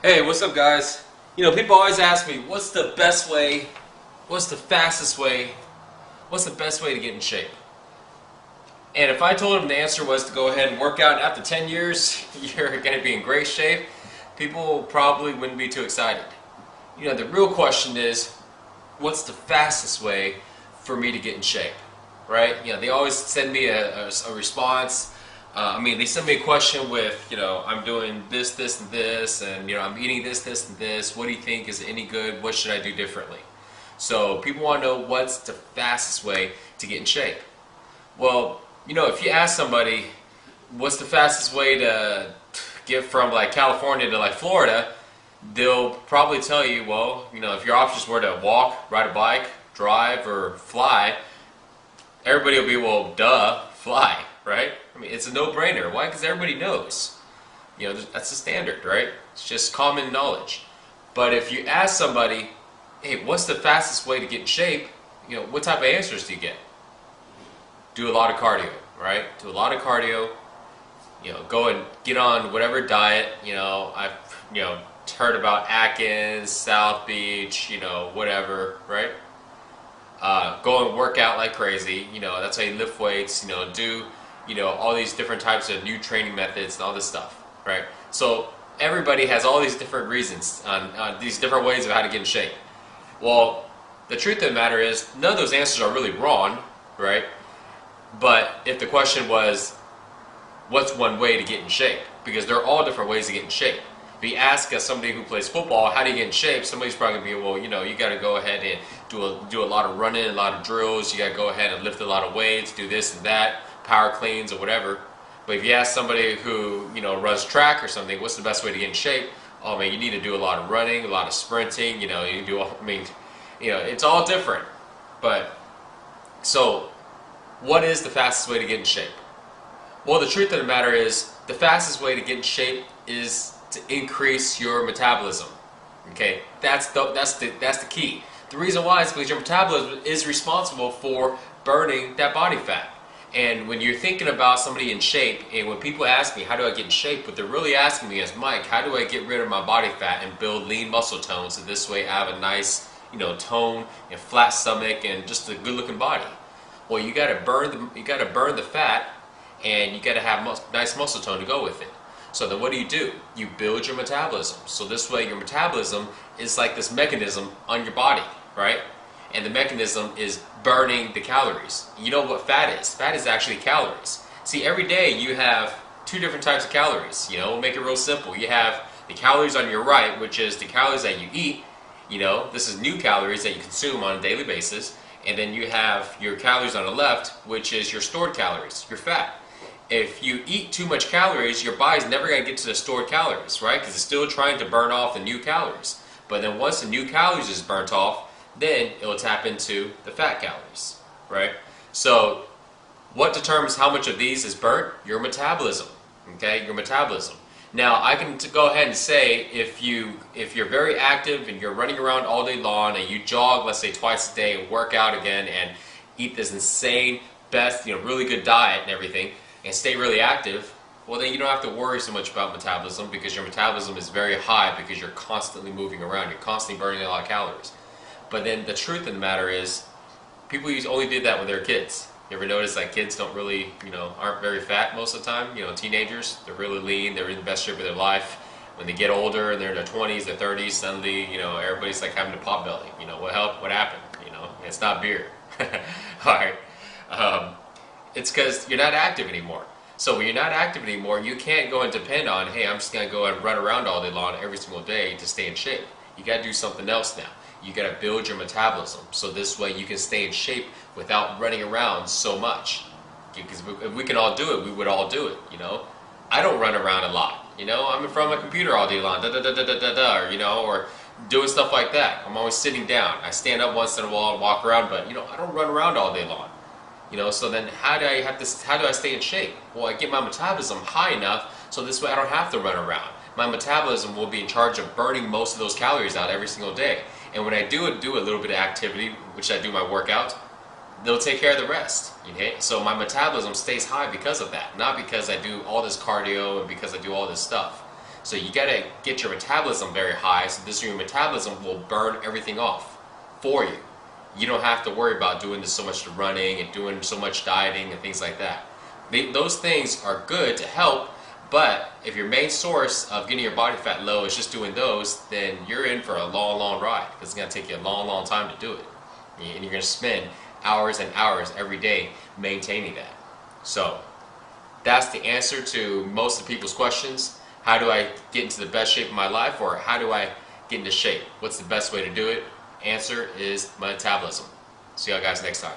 Hey, what's up, guys? People always ask me, what's the best way, what's the fastest way, what's the best way to get in shape? And if I told them the answer was to go ahead and work out, and after 10 years, you're going to be in great shape, people probably wouldn't be too excited. The real question is, what's the fastest way for me to get in shape, right? They always send me a response. They send me a question with, I'm doing this, this, and this, and, I'm eating this, this, and this. What do you think? Is it any good? What should I do differently? So people want to know what's the fastest way to get in shape. Well, if you ask somebody, what's the fastest way to get from like California to like Florida, they'll probably tell you, well, if your options were to walk, ride a bike, drive, or fly, everybody will be, well, duh, fly, right? It's a no-brainer. Why? Because everybody knows. That's the standard, right? It's just common knowledge. But if you ask somebody, hey, what's the fastest way to get in shape? What type of answers do you get? Do a lot of cardio, right? Do a lot of cardio. Go and get on whatever diet. I've heard about Atkins, South Beach, whatever, right? Go and work out like crazy. That's how you lift weights. Do all these different types of new training methods and all this stuff, right? So everybody has all these different reasons on these different ways of how to get in shape. Well, the truth of the matter is, none of those answers are really wrong, right? But if the question was, what's one way to get in shape? Because there are all different ways to get in shape. If you ask somebody who plays football, how do you get in shape? Somebody's probably going to be, well, you got to go ahead and do a lot of running, a lot of drills. You got to go ahead and lift a lot of weights, do this and that, power cleans or whatever. But if you ask somebody who, runs track or something, what's the best way to get in shape? Oh man, you need to do a lot of running, a lot of sprinting. You do. It's all different. But so, what is the fastest way to get in shape? Well, the truth of the matter is, the fastest way to get in shape is to increase your metabolism. Okay, that's the key. The reason why is because your metabolism is responsible for burning that body fat. And when you're thinking about somebody in shape, and when people ask me, how do I get in shape? What they're really asking me is, Mike, how do I get rid of my body fat and build lean muscle tone so this way I have a nice, tone and flat stomach and just a good-looking body? Well, you got to burn the fat, and you got to have nice muscle tone to go with it. So then what do? You build your metabolism. So this way your metabolism is like this mechanism on your body, right? And the mechanism is burning the calories. You know what fat is? Fat is actually calories. See, every day you have two different types of calories. We'll make it real simple. You have the calories on your right, which is the calories that you eat. This is new calories that you consume on a daily basis. And then you have your calories on the left, which is your stored calories, your fat. If you eat too much calories, your body's never going to get to the stored calories, right? Because it's still trying to burn off the new calories. But then once the new calories is burnt off, then it will tap into the fat calories, right? So what determines how much of these is burnt? Your metabolism, okay? Your metabolism. Now, I can go ahead and say if you're very active and you're running around all day long and you jog, let's say twice a day, and work out again and eat this insane, best, really good diet and everything, and stay really active, well then you don't have to worry so much about metabolism because your metabolism is very high because you're constantly moving around. You're constantly burning a lot of calories. But then the truth of the matter is, people only did that when they were kids. You ever notice that kids don't really, aren't very fat most of the time? Teenagers, they're really lean, they're in the best shape of their life. When they get older and they're in their 20s, their 30s, suddenly, everybody's like having a pot belly. What happened? It's not beer. Alright. It's because you're not active anymore. So when you're not active anymore, you can't go and depend on, hey, I'm just going to go and run around all day long every single day to stay in shape. You got to do something else now. You got to build your metabolism so this way you can stay in shape without running around so much. Because if we can all do it, we would all do it. I don't run around a lot. I'm in front of my computer all day long, or doing stuff like that. I'm always sitting down. I stand up once in a while and walk around, but I don't run around all day long. So then how do I stay in shape? Well, I get my metabolism high enough so this way I don't have to run around. My metabolism will be in charge of burning most of those calories out every single day. And when I do a little bit of activity, which I do my workout, they'll take care of the rest. So my metabolism stays high because of that, not because I do all this cardio and because I do all this stuff. So you gotta get your metabolism very high, so this your metabolism will burn everything off for you. You don't have to worry about doing this so much running and doing so much dieting and things like that. Those things are good to help, but if your main source of getting your body fat low is just doing those, then you're in for a long, long ride. It's gonna take you a long, long time to do it. And you're gonna spend hours and hours every day maintaining that. So that's the answer to most of people's questions. How do I get into the best shape of my life, or how do I get into shape? What's the best way to do it? Answer is metabolism. See y'all guys next time.